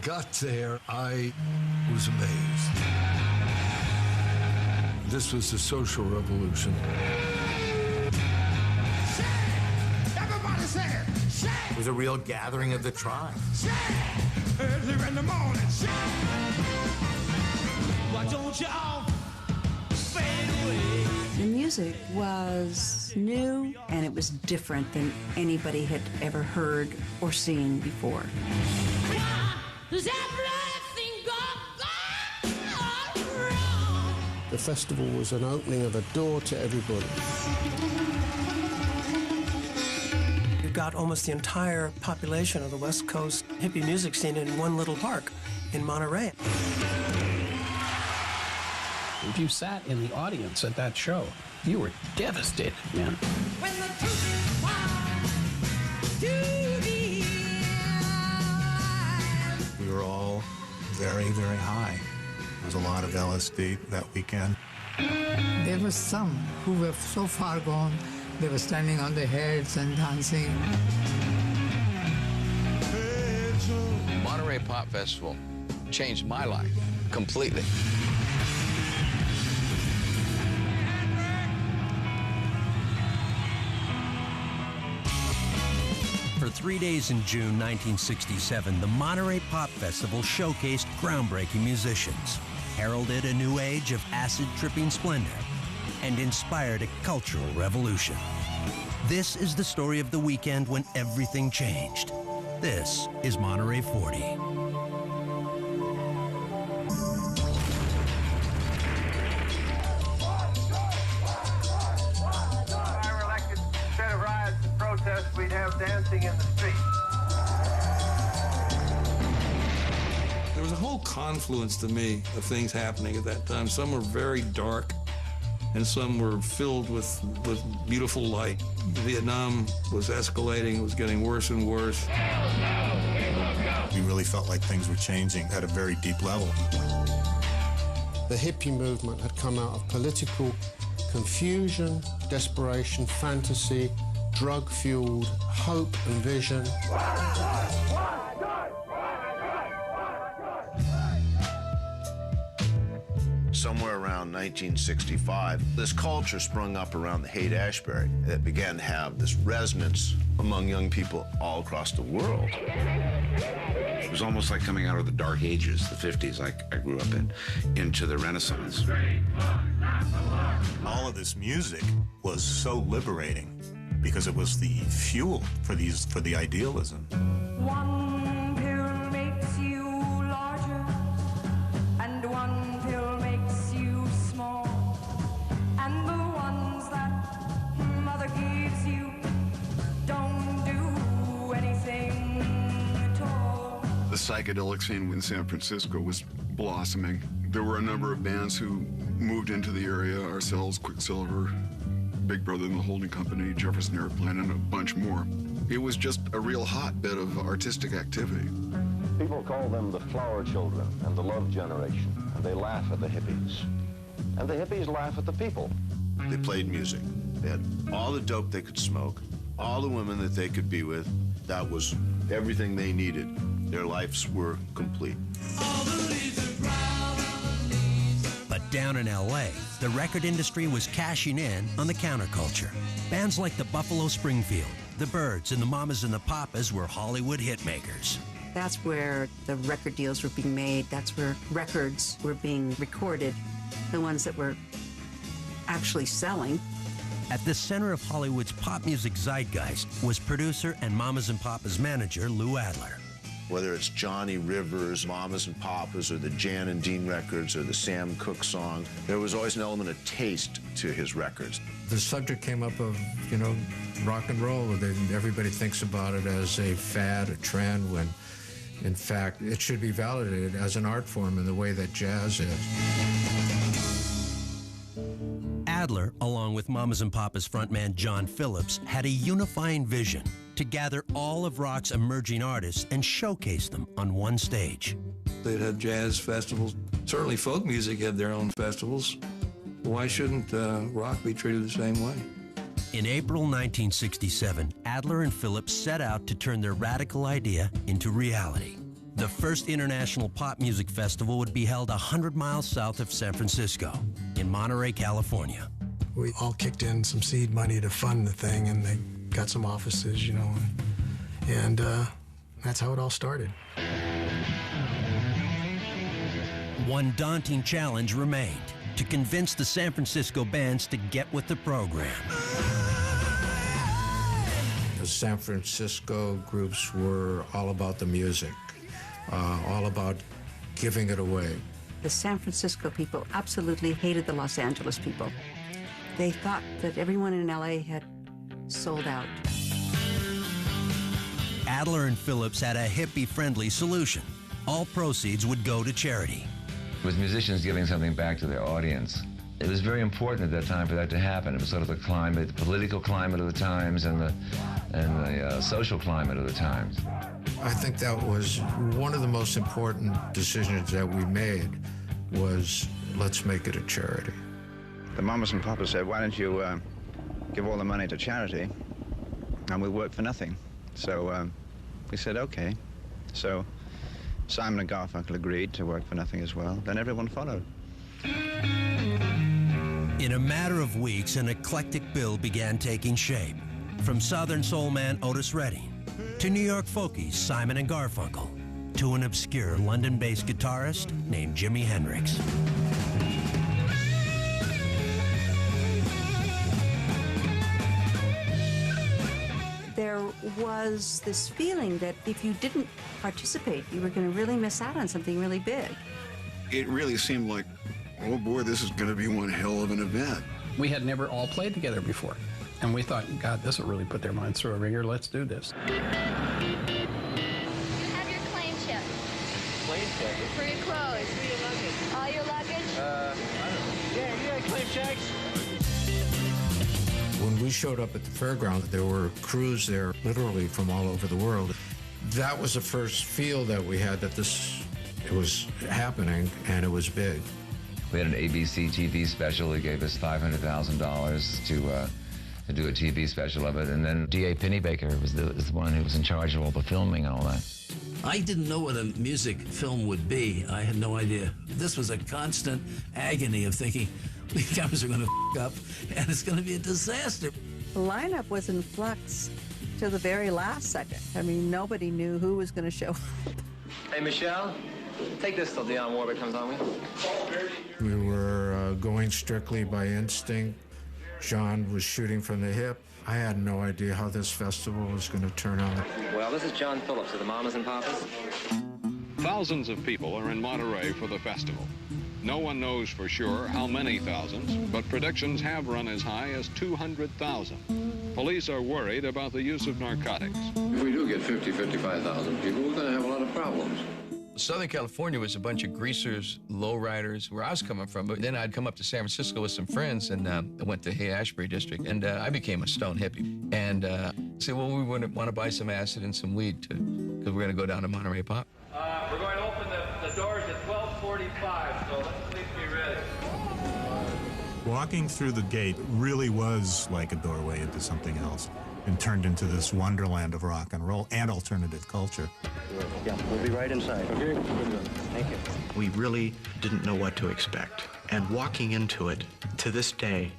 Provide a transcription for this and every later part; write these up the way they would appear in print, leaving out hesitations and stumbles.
got there, I was amazed. This was the social revolution. Everybody say it. It was a real gathering of the tribe. Early in the morning. Why don't you all fade away? The music was new, and it was different than anybody had ever heard or seen before. The festival was an opening of a door to everybody. You've got almost the entire population of the West Coast hippie music scene in one little park in Monterrey. If you sat in the audience at that show, you were devastated, man. When the truth is wild, to be alive. We were all very, very high. There was a lot of LSD that weekend. There were some who were so far gone, they were standing on their heads and dancing. Monterey Pop Festival changed my life completely. For 3 days in June 1967, the Monterey Pop Festival showcased groundbreaking musicians, heralded a new age of acid-tripping splendor, and inspired a cultural revolution. This is the story of the weekend when everything changed. This is Monterey 40. We'd have dancing in the street. There was a whole confluence to me of things happening at that time. Some were very dark, and some were filled with beautiful light. Vietnam was escalating, it was getting worse and worse. We really felt like things were changing at a very deep level. The hippie movement had come out of political confusion, desperation, fantasy, drug-fueled hope and vision. Somewhere around 1965, this culture sprung up around the Haight-Ashbury that began to have this resonance among young people all across the world. It was almost like coming out of the Dark Ages, the 50s, like I grew up in, into the Renaissance. All of this music was so liberating because it was the fuel for the idealism. One pill makes you larger, and one pill makes you small, and the ones that mother gives you don't do anything at all. The psychedelic scene in San Francisco was blossoming. There were a number of bands who moved into the area, ourselves, Quicksilver, Big Brother and the Holding Company, Jefferson Airplane, and a bunch more. It was just a real hotbed of artistic activity. People call them the flower children and the love generation, and they laugh at the hippies. And the hippies laugh at the people. They played music. They had all the dope they could smoke, all the women that they could be with. That was everything they needed. Their lives were complete. But down in L.A., the record industry was cashing in on the counterculture. Bands like the Buffalo Springfield, the Byrds, and the Mamas and the Papas were Hollywood hitmakers. That's where the record deals were being made. That's where records were being recorded, the ones that were actually selling. At the center of Hollywood's pop music zeitgeist was producer and Mamas and Papas manager Lou Adler. Whether it's Johnny Rivers, Mamas and Papas, or the Jan and Dean records, or the Sam Cooke song, there was always an element of taste to his records. The subject came up of, rock and roll. Everybody thinks about it as a fad, a trend, when in fact it should be validated as an art form in the way that jazz is. Adler, along with Mamas and Papas frontman John Phillips, had a unifying vision to gather all of rock's emerging artists and showcase them on one stage. They'd have jazz festivals. Certainly folk music had their own festivals. Why shouldn't rock be treated the same way? In April 1967, Adler and Phillips set out to turn their radical idea into reality. The first international pop music festival would be held 100 miles south of San Francisco, in Monterey, California. We all kicked in some seed money to fund the thing, and they got some offices, you know, and that's how it all started. One daunting challenge remained: to convince the San Francisco bands to get with the program. The San Francisco groups were all about the music, all about giving it away. The San Francisco people absolutely hated the Los Angeles people. They thought that everyone in LA had sold out. Adler and Phillips had a hippie-friendly solution. All proceeds would go to charity. It was musicians giving something back to their audience. It was very important at that time for that to happen. It was sort of the climate, the political climate of the times and the social climate of the times. I think that was one of the most important decisions that we made was, let's make it a charity. The mamas and papas said, why don't you give all the money to charity and we work for nothing? So we said, okay. So Simon and Garfunkel agreed to work for nothing as well. Then everyone followed. In a matter of weeks, an eclectic bill began taking shape. From Southern soul man Otis Redding, to New York folkies Simon and Garfunkel, to an obscure London-based guitarist named Jimi Hendrix. There was this feeling that if you didn't participate, you were going to really miss out on something really big. It really seemed like, oh boy, this is going to be one hell of an event. We had never all played together before. And we thought, God, this will really put their minds through a ringer. Let's do this. You have your claim chip. Claim check? For your clothes. For your luggage. All your luggage? I don't know. Yeah, you got claim checks? When we showed up at the fairground, there were crews there literally from all over the world. That was the first feel that we had that it was happening and it was big. We had an ABC TV special. They gave us $500,000 to do a TV special of it. And then D.A. Pennybaker was the one who was in charge of all the filming and all that. I didn't know what a music film would be. I had no idea. This was a constant agony of thinking, these cameras are going to f*** up, and it's going to be a disaster. The lineup was in flux to the very last second. I mean, nobody knew who was going to show up. Hey, Michelle, take this till Dionne Warwick comes on me. We were going strictly by instinct. John was shooting from the hip. I had no idea how this festival was going to turn out. Well, this is John Phillips of the Mamas and Papas. Thousands of people are in Monterey for the festival. No one knows for sure how many thousands, but predictions have run as high as 200,000. Police are worried about the use of narcotics. If we do get 50, 55,000 people, we're going to have a lot of problems. Southern California was a bunch of greasers, lowriders, where I was coming from. But then I'd come up to San Francisco with some friends, and I went to Haight-Ashbury district, and I became a stone hippie. And said, well, we want to buy some acid and some weed, because we're going to go down to Monterey Pop. We're going to open the doors at 12:45, so let's please be ready. Walking through the gate really was like a doorway into something else and turned into this wonderland of rock and roll and alternative culture. Yeah, we'll be right inside. Okay. Thank you. We really didn't know what to expect. And walking into it, to this day,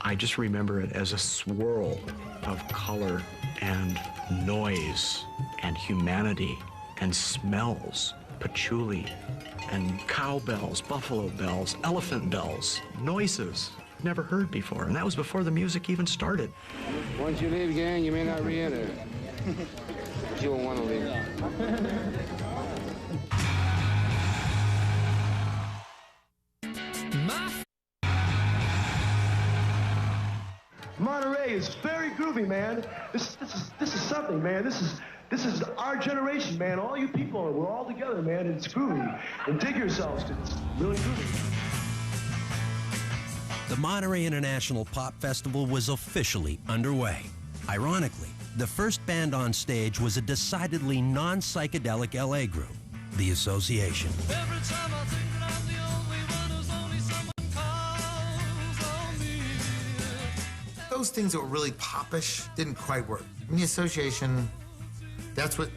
I just remember it as a swirl of color and noise and humanity and smells, patchouli and cowbells, buffalo bells, elephant bells, noises never heard before. And that was before the music even started. Once you leave, gang, you may not re-enter. But you won't want to leave. Monterey is very groovy, man. This is something, man. This is our generation, man. All you people, we're all together, man. It's groovy. And dig yourselves, because it's really groovy. The Monterey International Pop Festival was officially underway. Ironically, the first band on stage was a decidedly non-psychedelic LA group, The Association. Every time I think that I'm the only one who's only someone calls on me. Those things that were really popish didn't quite work. In The Association, that's what,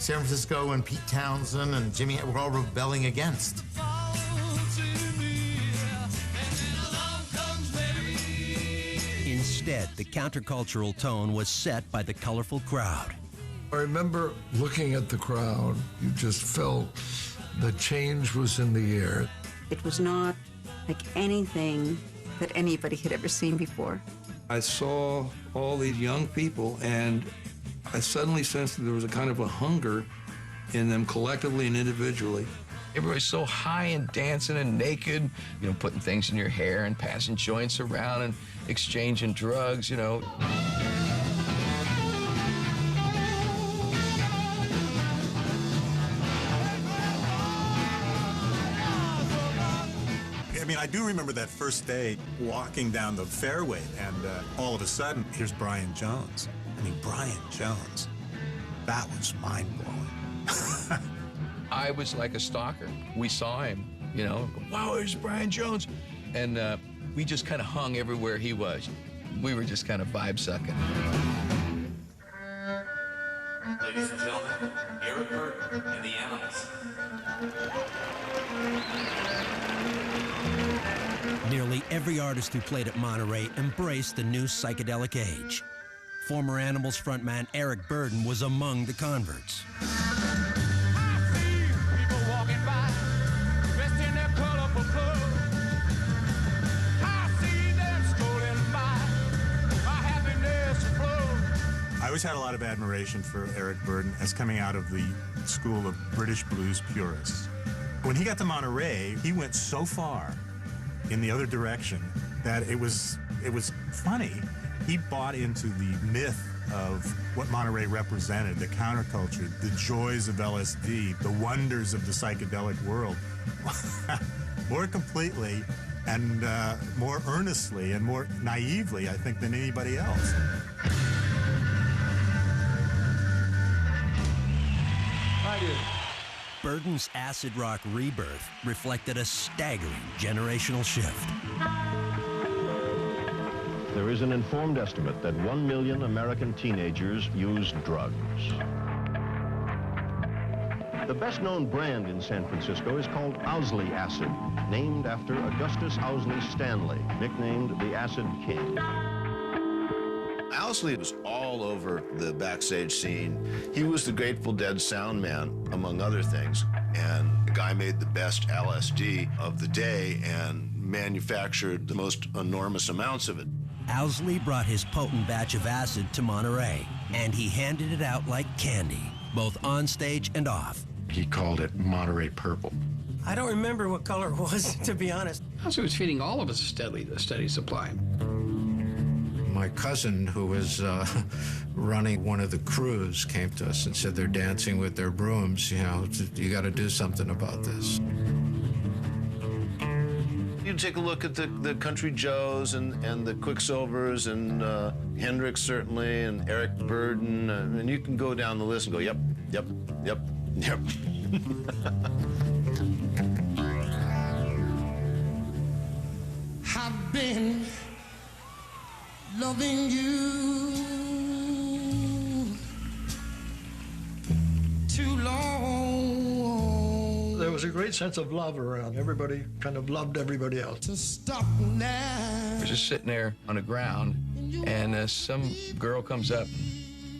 San Francisco and Pete Townsend and Jimmy were all rebelling against. Instead, the countercultural tone was set by the colorful crowd. I remember looking at the crowd. You just felt the change was in the air. It was not like anything that anybody had ever seen before. I saw all these young people, and I suddenly sensed that there was a kind of a hunger in them collectively and individually. Everybody's so high and dancing and naked, you know, putting things in your hair and passing joints around and exchanging drugs, you know. I mean, I do remember that first day walking down the fairway, and all of a sudden, here's Brian Jones. I mean, Brian Jones. That was mind-blowing. I was like a stalker. We saw him, you know, wow, there's Brian Jones. And we just kind of hung everywhere he was. We were just kind of vibe-sucking. Ladies and gentlemen, Eric Burton and the Animals. Nearly every artist who played at Monterey embraced the new psychedelic age. Former Animals frontman Eric Burden was among the converts. I always had a lot of admiration for Eric Burden as coming out of the school of British blues purists. When he got to Monterey, he went so far in the other direction that it was funny. He bought into the myth of what Monterey represented, the counterculture, the joys of LSD, the wonders of the psychedelic world, more completely and more earnestly and more naively, I think, than anybody else. Burden's acid rock rebirth reflected a staggering generational shift. There is an informed estimate that 1 million American teenagers use drugs. The best-known brand in San Francisco is called Owsley Acid, named after Augustus Owsley Stanley, nicknamed the Acid King. Owsley was all over the backstage scene. He was the Grateful Dead sound man, among other things. And the guy made the best LSD of the day and manufactured the most enormous amounts of it. Owsley brought his potent batch of acid to Monterey, and he handed it out like candy, both on stage and off. He called it Monterey Purple. I don't remember what color it was, to be honest. Owsley was feeding all of us a steady supply. My cousin, who was running one of the crews, came to us and said they're dancing with their brooms. You know, you got to do something about this. You take a look at the Country Joes and the Quicksilvers and Hendrix, certainly, and Eric Burden, and you can go down the list and go, yep, yep, yep, yep. I've been loving you too long. There was a great sense of love around. Everybody kind of loved everybody else. To stop now. We're just sitting there on the ground, and some girl comes up,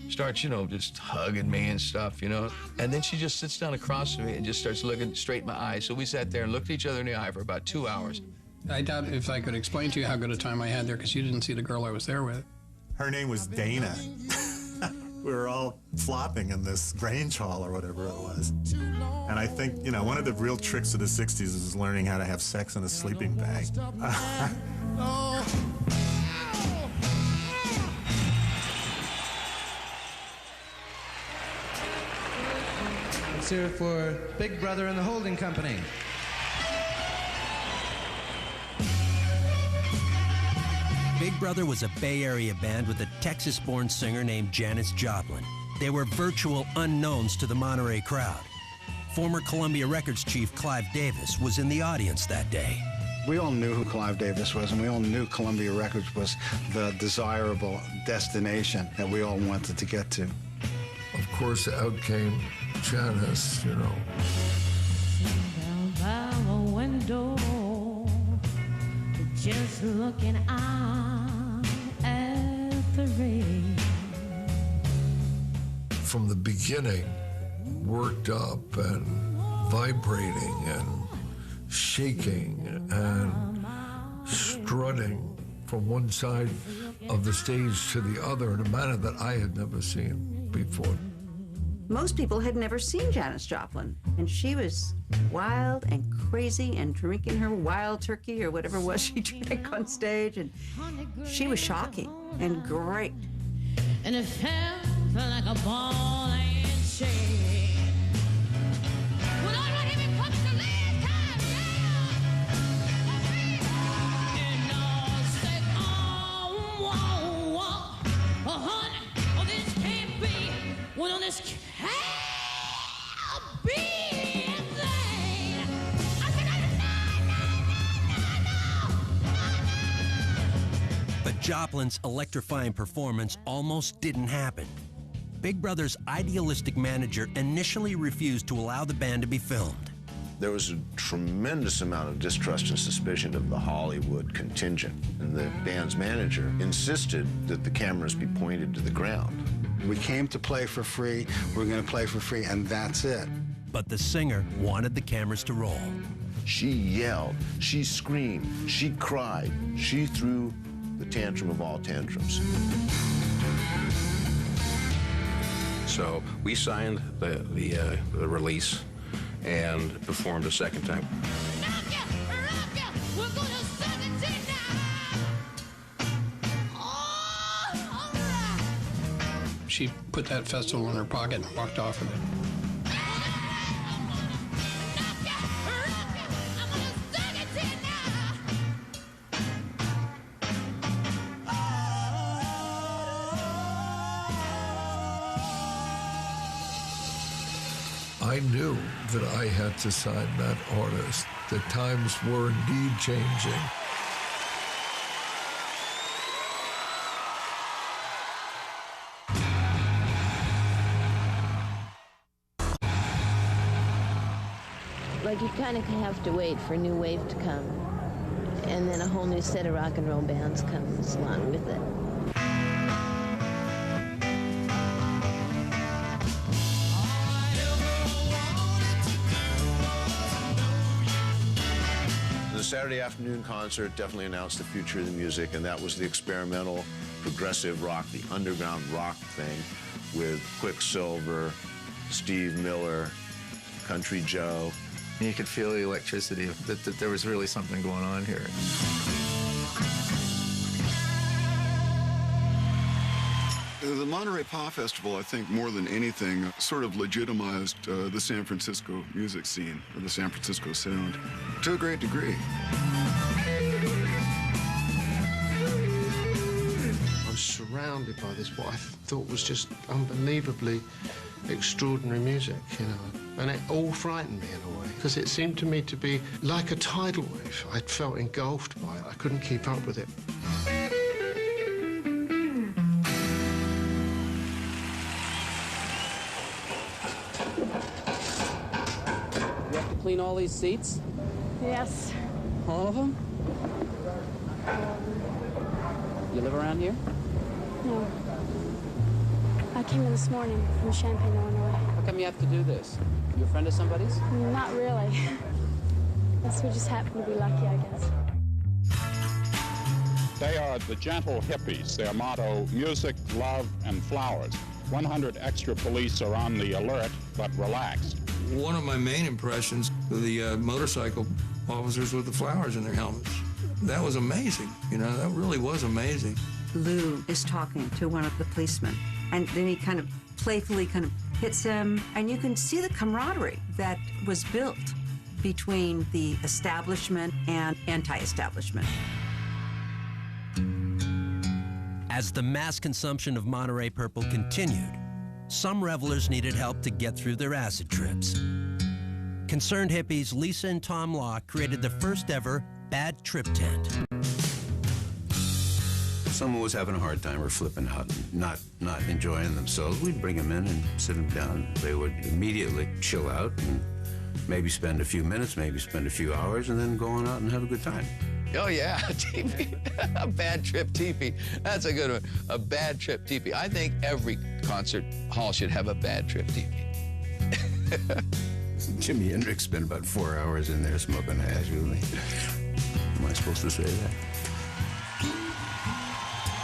starts, you know, just hugging me and stuff, you know. And then she just sits down across from me and just starts looking straight in my eyes. So we sat there and looked at each other in the eye for about 2 hours. I doubt if I could explain to you how good a time I had there, because you didn't see the girl I was there with. Her name was Dana. We were all flopping in this Grange Hall or whatever it was. And I think, you know, one of the real tricks of the 60s is learning how to have sex in a sleeping bag. Let's hear it for Big Brother and the Holding Company. Big Brother was a Bay Area band with a Texas-born singer named Janis Joplin. They were virtual unknowns to the Monterey crowd. Former Columbia Records chief Clive Davis was in the audience that day. We all knew who Clive Davis was, and we all knew Columbia Records was the desirable destination that we all wanted to get to. Of course, out came Janis, you know. Down by a window, just looking out at the rain. From the beginning, worked up and vibrating and shaking and strutting from one side of the stage to the other in a manner that I had never seen before. Most people had never seen Janis Joplin, and she was wild and crazy and drinking her wild turkey or whatever it was she drank on stage, and she was shocking and great. And it felt like a ball and chain. When all right, here it comes the last time, yeah. And I'll say, honey, oh, this can't be. When on this can't be insane. I said, no. But Joplin's electrifying performance almost didn't happen. Big Brother's idealistic manager initially refused to allow the band to be filmed. There was a tremendous amount of distrust and suspicion of the Hollywood contingent, and the band's manager insisted that the cameras be pointed to the ground. We came to play for free, we're going to play for free, and that's it. But the singer wanted the cameras to roll. She yelled, she screamed, she cried, she threw the tantrum of all tantrums. So we signed the release and performed a second time. We're gonna sing it tonight. All right. She put that festival in her pocket and walked off with it. I knew that I had to sign that artist. The times were indeed changing. Like you kind of have to wait for a new wave to come, and then a whole new set of rock and roll bands comes along with it. The Saturday afternoon concert definitely announced the future of the music, and that was the experimental, progressive rock, the underground rock thing with Quicksilver, Steve Miller, Country Joe. You could feel the electricity, that there was really something going on here. The Monterey Pop Festival, I think, more than anything, sort of legitimized the San Francisco music scene, or the San Francisco sound, to a great degree. I was surrounded by this, what I thought was just unbelievably extraordinary music, you know. And it all frightened me in a way, because it seemed to me to be like a tidal wave. I felt engulfed by it. I couldn't keep up with it. You have to clean all these seats? Yes. All of them? You live around here? No. I came in this morning from Champaign, Illinois. How come you have to do this? You a friend of somebody's? Not really. Guess we just happen to be lucky, I guess. They are the gentle hippies. Their motto, music, love, and flowers. 100 extra police are on the alert, but relaxed. One of my main impressions of the motorcycle officers with the flowers in their helmets. That was amazing. You know, that really was amazing. Lou is talking to one of the policemen, and then he kind of playfully kind of hits him, and you can see the camaraderie that was built between the establishment and anti-establishment. As the mass consumption of Monterey Purple continued, some revelers needed help to get through their acid trips. Concerned hippies Lisa and Tom Law created the first ever Bad Trip Tent. someone was having a hard time or flipping out and not enjoying themselves, we'd bring them in and sit them down. They would immediately chill out and maybe spend a few minutes, maybe spend a few hours, and then go on out and have a good time. Oh, yeah, teepee. A bad trip teepee. That's a good one. A bad trip teepee. I think every concert hall should have a bad trip teepee. Jimi Hendrix spent about 4 hours in there smoking hash with me. Am I supposed to say that?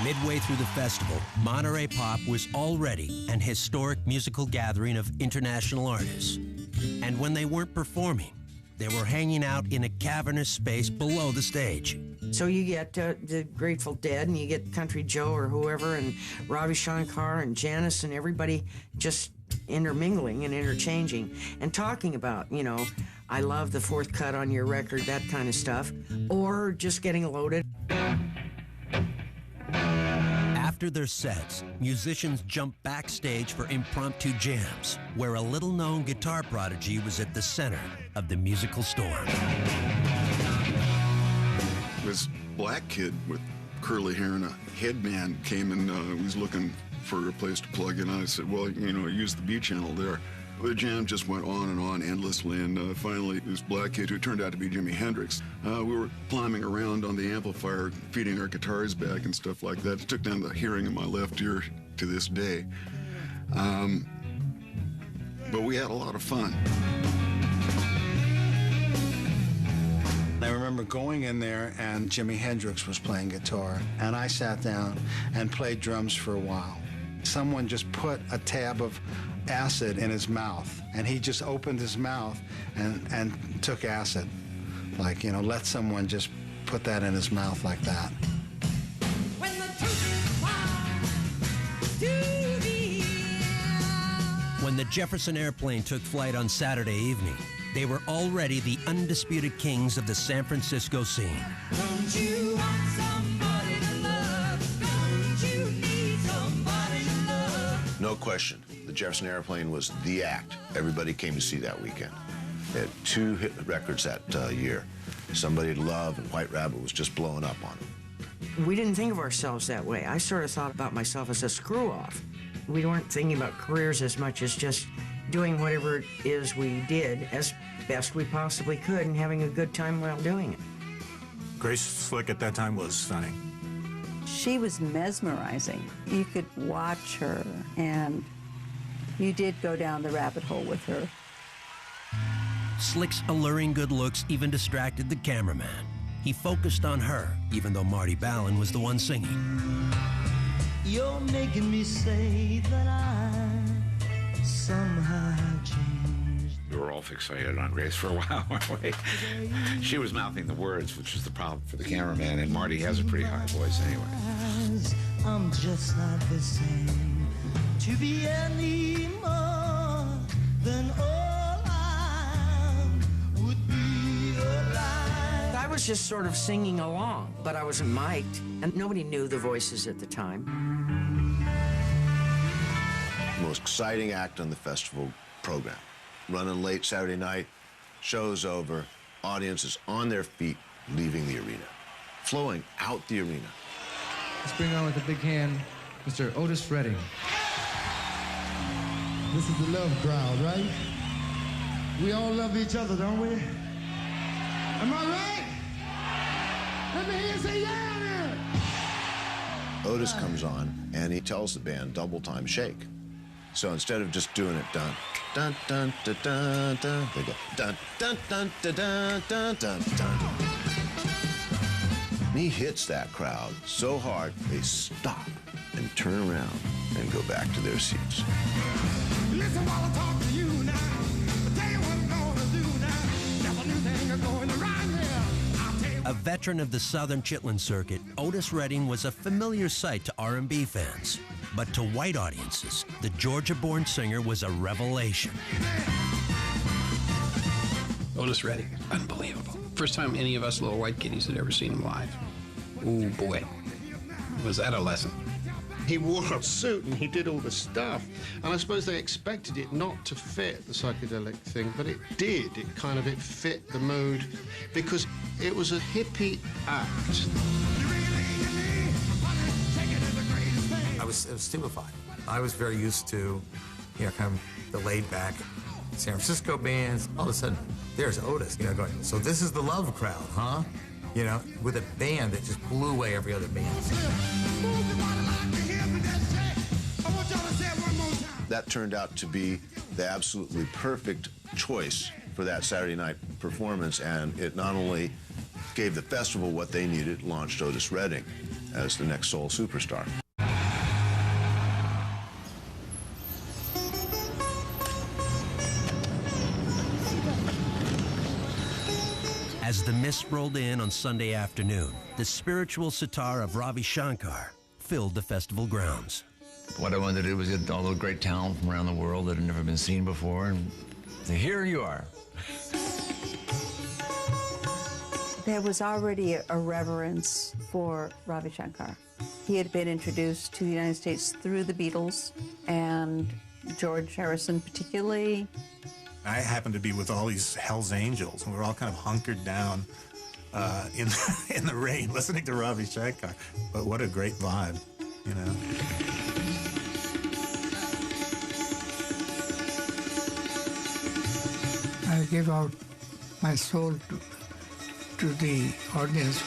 Midway through the festival, Monterey Pop was already an historic musical gathering of international artists. And when they weren't performing, they were hanging out in a cavernous space below the stage. So you get the Grateful Dead, and you get Country Joe or whoever, and Ravi Shankar and Janis, and everybody just intermingling and interchanging and talking about, you know, I love the fourth cut on your record, that kind of stuff, or just getting loaded. After their sets, musicians jumped backstage for impromptu jams, where a little-known guitar prodigy was at the center of the musical storm. This black kid with curly hair and a headband came and was looking for a place to plug in. I said, well, you know, use the B channel there. The jam just went on and on endlessly, and finally this black kid, who turned out to be Jimi Hendrix, we were climbing around on the amplifier, feeding our guitars back and stuff like that. It took down the hearing in my left ear to this day. But we had a lot of fun. I remember going in there, and Jimi Hendrix was playing guitar, and I sat down and played drums for a while. Someone just put a tab of acid in his mouth, and he just opened his mouth and took acid. Like, you know, let someone just put that in his mouth like that. When the Jefferson Airplane took flight on Saturday evening, they were already the undisputed kings of the San Francisco scene. Don't you want somebody to love? Don't you need somebody to love? No question, the Jefferson Airplane was the act. Everybody came to see that weekend. They had 2 hit records that year. Somebody to Love and White Rabbit was just blowing up on them. We didn't think of ourselves that way. I sort of thought about myself as a screw-off. We weren't thinking about careers as much as just doing whatever it is we did as best we possibly could and having a good time while doing it. Grace Slick at that time was stunning. She was mesmerizing. You could watch her, and you did go down the rabbit hole with her. Slick's alluring good looks even distracted the cameraman. He focused on her, even though Marty Ballin was the one singing. You're making me say that I somehow have changed. We were all fixated on Grace for a while, weren't we? She was mouthing the words, which was the problem for the cameraman, and Marty has a pretty high voice anyway. I'm just not the same to be any more than all I would be alive. I was just sort of singing along, but I wasn't mic'd, and nobody knew the voices at the time. The most exciting act on the festival program. Running late Saturday night, show's over, audience is on their feet, leaving the arena, flowing out the arena. Let's bring on with a big hand, Mr. Otis Redding. This is the love crowd, right? We all love each other, don't we? Am I right? Let me hear you say yeah there. Otis comes on, and he tells the band double time shake. So instead of just doing it dun, dun, dun, dun, dun, dun, they go dun, dun, dun, dun, dun, dun, dun, dun. And he hits that crowd so hard, they stop and turn around and go back to their seats. Listen while I talk to you now. I'll tell you what I'm gonna do now. There's a new thing going around here. I'll tell you. A veteran of the Southern Chitlin circuit, Otis Redding was a familiar sight to R&B fans. But to white audiences, the Georgia-born singer was a revelation. Otis Redding, unbelievable. First time any of us little white kiddies had ever seen him live. Ooh, boy. Was that a lesson? He wore a suit and he did all the stuff. And I suppose they expected it not to fit the psychedelic thing, but it did. It fit the mood because it was a hippie act. was stupefied. I was very used to, kind of the laid-back San Francisco bands. All of a sudden, there's Otis, going, so this is the love crowd, huh? With a band that just blew away every other band. That turned out to be the absolutely perfect choice for that Saturday night performance, and it not only gave the festival what they needed, launched Otis Redding as the next soul superstar. As the mist rolled in on Sunday afternoon, the spiritual sitar of Ravi Shankar filled the festival grounds. What I wanted to do was get all the great talent from around the world that had never been seen before, and here you are. There was already a reverence for Ravi Shankar. He had been introduced to the United States through the Beatles, and George Harrison particularly. I happened to be with all these Hell's Angels, and we were all kind of hunkered down in the rain listening to Ravi Shankar. But what a great vibe, I gave out my soul to the audience.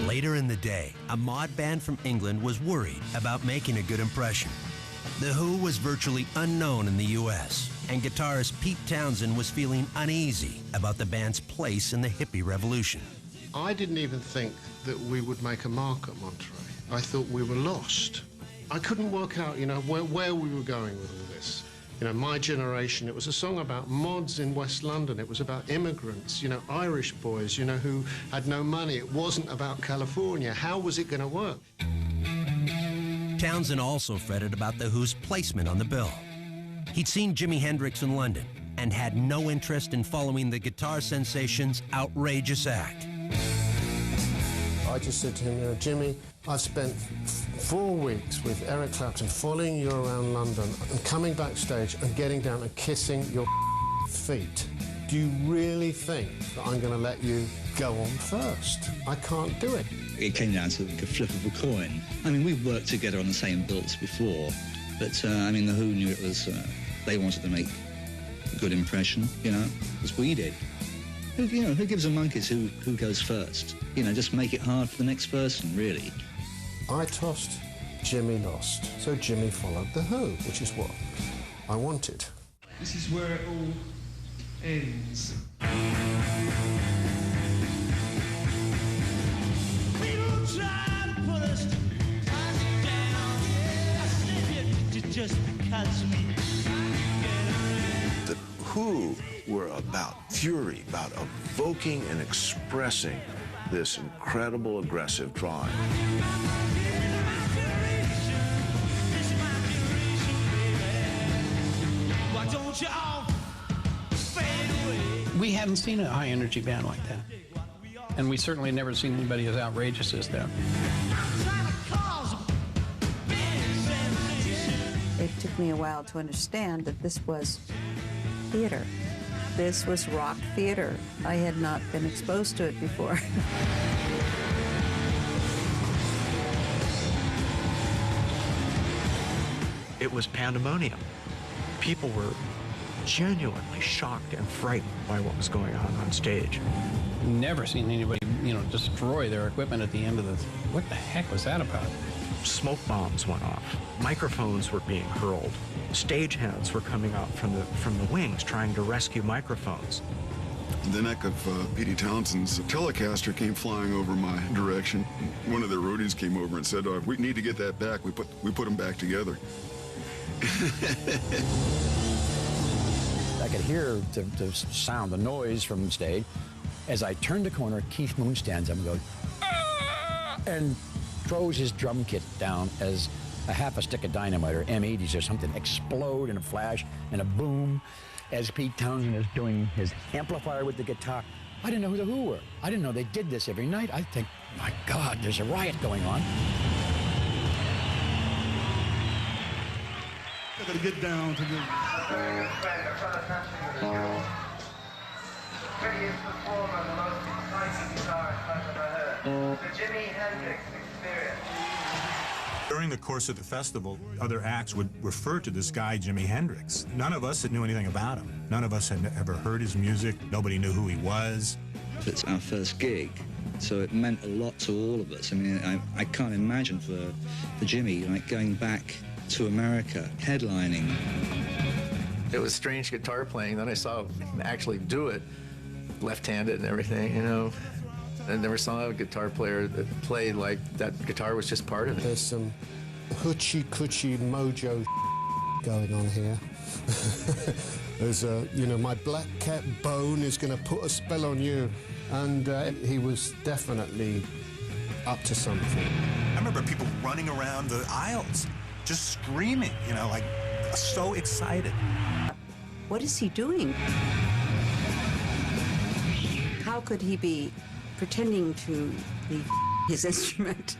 Later in the day, a mod band from England was worried about making a good impression. The Who was virtually unknown in the U.S., and guitarist Pete Townsend was feeling uneasy about the band's place in the hippie revolution. I didn't even think that we would make a mark at Monterrey. I thought we were lost. I couldn't work out, where we were going with all this. My generation, it was a song about mods in West London. It was about immigrants, Irish boys, who had no money. It wasn't about California. How was it going to work? Townsend also fretted about The Who's placement on the bill. He'd seen Jimi Hendrix in London and had no interest in following the guitar sensation's outrageous act. I just said to him, Jimmy, I've spent 4 weeks with Eric Clapton following you around London and coming backstage and getting down and kissing your feet. Do you really think that I'm going to let you go on first? I can't do it. It came down to like a flip of a coin. We've worked together on the same bills before, but The Who knew it was, they wanted to make a good impression, as we did. Who gives a monkeys who goes first? Just make it hard for the next person, really. I tossed, Jimmy lost. So Jimmy followed The Who, which is what I wanted. This is where it all ends. People try to put us down, just because we The Who were about fury, about evoking and expressing this incredible aggressive drive. Why don't you all fade away? We hadn't seen a high-energy band like that. And we certainly never seen anybody as outrageous as them. It took me a while to understand that this was theater. This was rock theater. I had not been exposed to it before. It was pandemonium. People were genuinely shocked and frightened by what was going on stage. Never seen anybody, destroy their equipment at the end of the... What the heck was that about? Smoke bombs went off. Microphones were being hurled. Stagehands were coming out from the wings trying to rescue microphones. The neck of Pete Townsend's Telecaster came flying over my direction. One of their roadies came over and said, "We need to get that back." We put them back together. I could hear the sound, the noise from the stage. As I turned the corner, Keith Moon stands up and goes, "Ah!" and throws his drum kit down as a half a stick of dynamite or M80s or something explode in a flash and a boom as Pete Townsend is doing his amplifier with the guitar. I didn't know who the Who were. I didn't know they did this every night. I think, my God, there's a riot going on. I gotta get down to the... Prettiest performer, the most exciting guitarist I've ever heard. The Jimi Hendrix Experience. During the course of the festival, other acts would refer to this guy, Jimi Hendrix. None of us knew anything about him. None of us had ever heard his music. Nobody knew who he was. It's our first gig, so it meant a lot to all of us. I mean, I can't imagine for Jimmy, like, going back to America, headlining. It was strange guitar playing. Then I saw him actually do it, left-handed and everything, you know. I never saw a guitar player that played like that guitar was just part of it. There's some hoochie-coochie mojo going on here. There's a, you know, my black cat Bone is going to put a spell on you. And he was definitely up to something. I remember people running around the aisles, just screaming, you know, like so excited. What is he doing? How could he be pretending to be his instrument?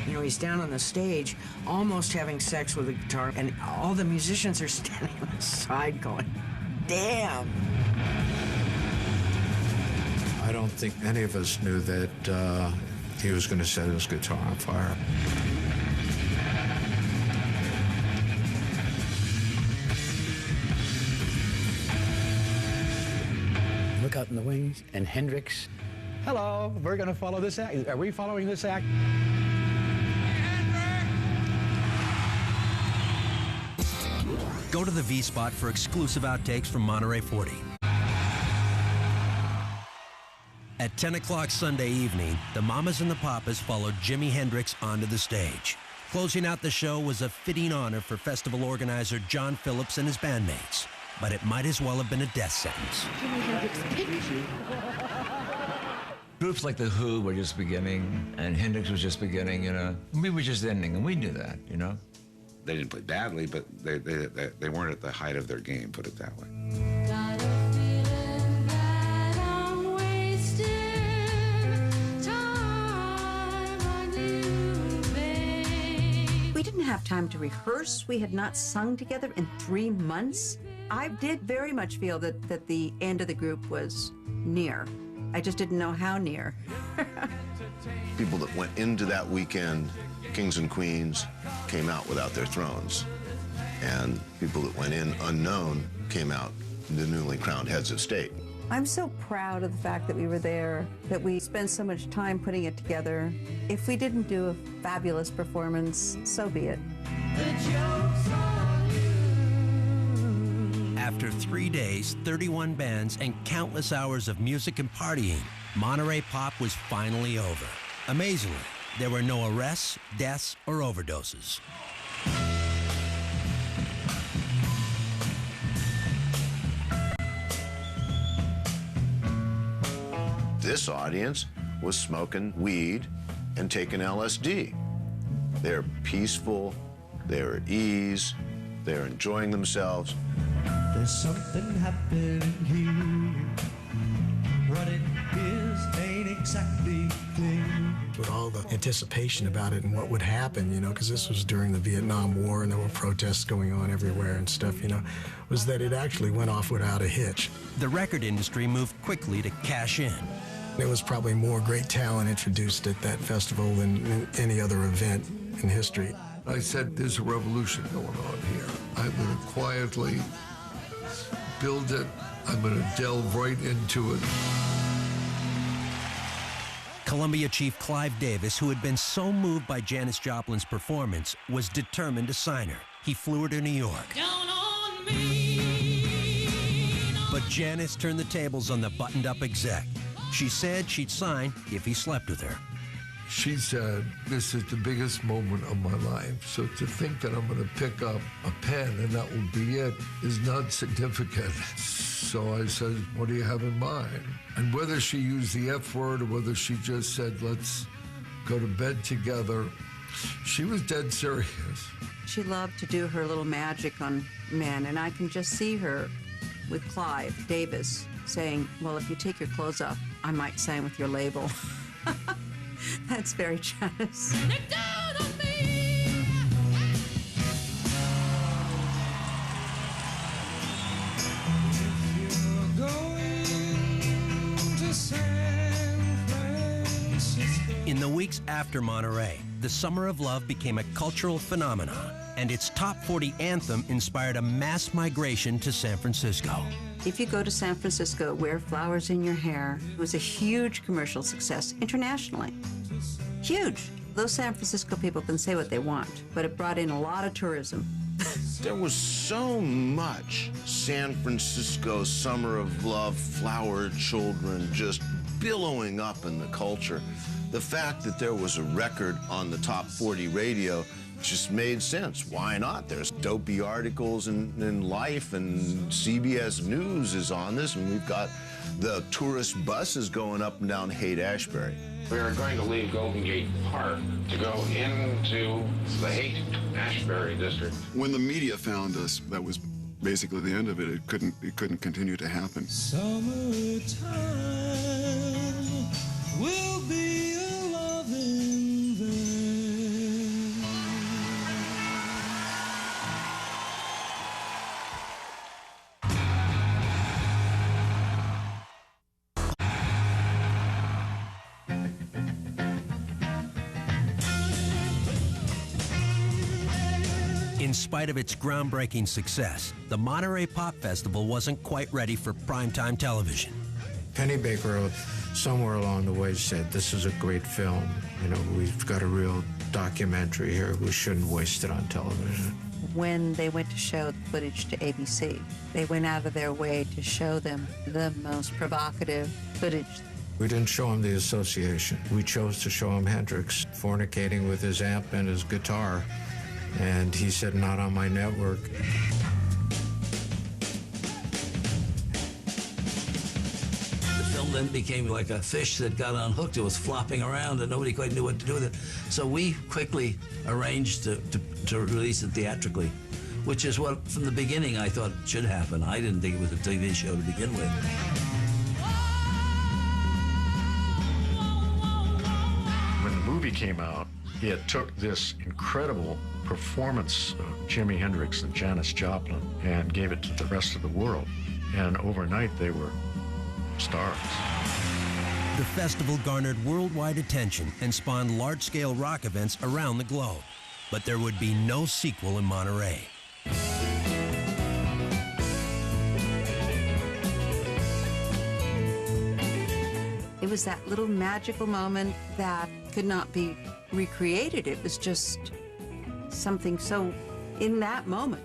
You know, he's down on the stage, almost having sex with a guitar, and all the musicians are standing on the side going, damn. I don't think any of us knew that he was going to set his guitar on fire. Look out in the wings, and Hendrix. Hello, we're going to follow this act. Are we following this act? Go to the V-Spot for exclusive outtakes from Monterey 40. At 10 o'clock Sunday evening, the Mamas and the Papas followed Jimi Hendrix onto the stage. Closing out the show was a fitting honor for festival organizer John Phillips and his bandmates. But it might as well have been a death sentence. Jimi Hendrix picked you. Groups like The Who were just beginning, and Hendrix was just beginning, you know. We were just ending, and we knew that, you know. They didn't play badly, but they weren't at the height of their game, put it that way. We didn't have time to rehearse. We had not sung together in 3 months. I did very much feel that the end of the group was near. I just didn't know how near. People that went into that weekend, kings and queens, came out without their thrones. And people that went in unknown came out the newly crowned heads of state. I'm so proud of the fact that we were there, that we spent so much time putting it together. If we didn't do a fabulous performance, so be it. After 3 days, 31 bands, and countless hours of music and partying, Monterey Pop was finally over. Amazingly, there were no arrests, deaths, or overdoses. This audience was smoking weed and taking LSD. They're peaceful, they're at ease, they're enjoying themselves. There's something happening here. What it is ain't exactly clear. With all the anticipation about it and what would happen, you know, because this was during the Vietnam War and there were protests going on everywhere and stuff, you know, was that it actually went off without a hitch. The record industry moved quickly to cash in. There was probably more great talent introduced at that festival than any other event in history. I said, there's a revolution going on here. I'm going to quietly build it. I'm going to delve right into it. Columbia Chief Clive Davis, who had been so moved by Janis Joplin's performance, was determined to sign her. He flew her to New York. But Janis turned the tables on the buttoned-up exec. She said she'd sign if he slept with her. She said, this is the biggest moment of my life. So to think that I'm going to pick up a pen and that will be it is not significant. So I said, what do you have in mind? And whether she used the F word or whether she just said, let's go to bed together. She was dead serious. She loved to do her little magic on men, and I can just see her with Clive Davis saying, well, if you take your clothes off, I might sign with your label. That's very Janis. In the weeks after Monterey, the Summer of Love became a cultural phenomenon, and its top 40 anthem inspired a mass migration to San Francisco. If you go to San Francisco, Wear Flowers in Your Hair was a huge commercial success internationally. Huge. Those San Francisco people can say what they want, but it brought in a lot of tourism. There was so much San Francisco Summer of Love, flower children just billowing up in the culture. The fact that there was a record on the top 40 radio just made sense. Why not? There's dopey articles in Life, and CBS News is on this, and we've got the tourist buses going up and down Haight-Ashbury. We are going to leave Golden Gate Park to go into the Haight-Ashbury district. When the media found us, that was basically the end of it. It couldn't continue to happen. Summertime will be a loving there. In spite of its groundbreaking success, the Monterey Pop Festival wasn't quite ready for primetime television. Penny Baker somewhere along the way said, this is a great film. You know, we've got a real documentary here. We shouldn't waste it on television. When they went to show the footage to ABC, they went out of their way to show them the most provocative footage. We didn't show him the association. We chose to show him Hendrix fornicating with his amp and his guitar. And he said, not on my network. The film then became like a fish that got unhooked. It was flopping around and nobody quite knew what to do with it. So we quickly arranged to release it theatrically, which is what, from the beginning, I thought should happen. I didn't think it was a TV show to begin with. When the movie came out, it took this incredible performance of Jimi Hendrix and Janis Joplin and gave it to the rest of the world. And overnight, they were stars. The festival garnered worldwide attention and spawned large-scale rock events around the globe. But there would be no sequel in Monterey. It was that little magical moment that could not be recreated. It was just something so in that moment.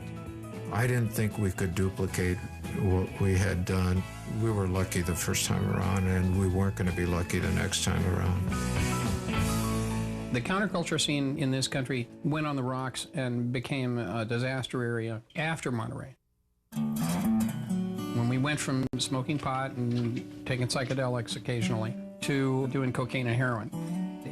I didn't think we could duplicate what we had done. We were lucky the first time around, and we weren't going to be lucky the next time around. The counterculture scene in this country went on the rocks and became a disaster area after Monterey. When we went from smoking pot and taking psychedelics occasionally to doing cocaine and heroin,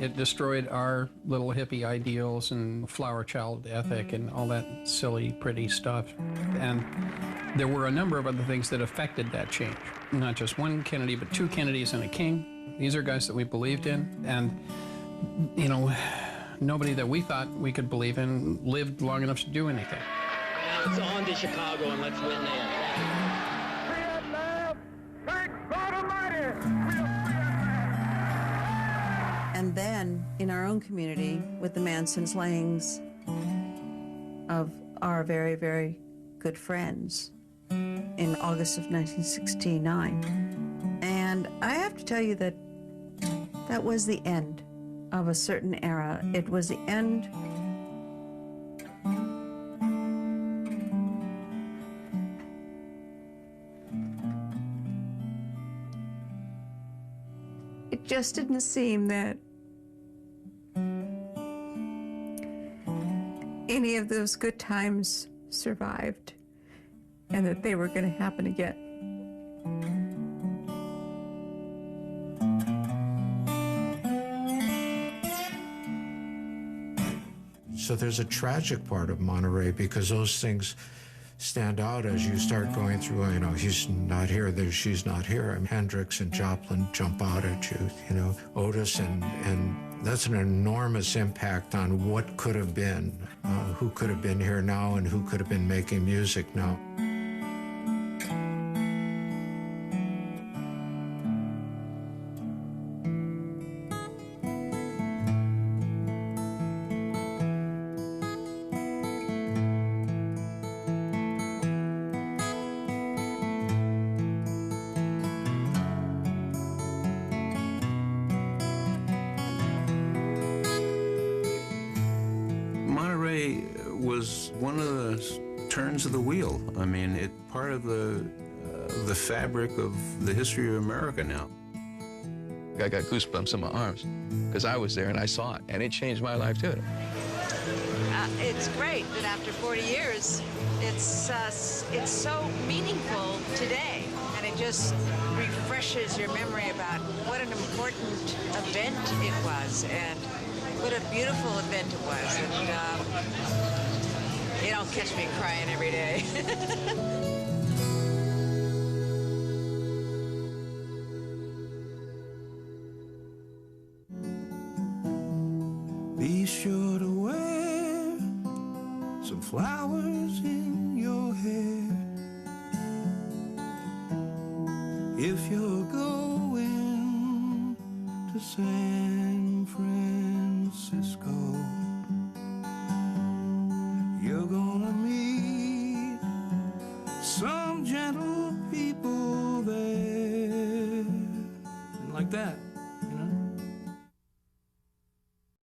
it destroyed our little hippie ideals and flower child ethic and all that silly, pretty stuff. And there were a number of other things that affected that change. Not just one Kennedy, but two Kennedys and a King. These are guys that we believed in. And, you know, nobody that we thought we could believe in lived long enough to do anything. Now it's on to Chicago and let's win there. And then, in our own community, with the Manson slayings of our very, very good friends in August of 1969. And I have to tell you that that was the end of a certain era. It was the end it just didn't seem that any of those good times survived and that they were going to happen again. So there's a tragic part of Monterey because those things stand out as you start going through, you know, he's not here, she's not here. And Hendrix and Joplin jump out at you, you know, Otis, and that's an enormous impact on what could have been, who could have been here now and who could have been making music now. Monterey was one of the turns of the wheel. I mean, it's part of the fabric of the history of America now. I got goosebumps in my arms because I was there and I saw it, and it changed my life too. It's great that after 40 years, it's so meaningful today, and it just refreshes your memory about what an important event it was and what a beautiful event it was. And you don't catch me crying every day. Be sure to wear some flowers in your hair if you're going to San Francisco. You're gonna meet some gentle people there. And like that.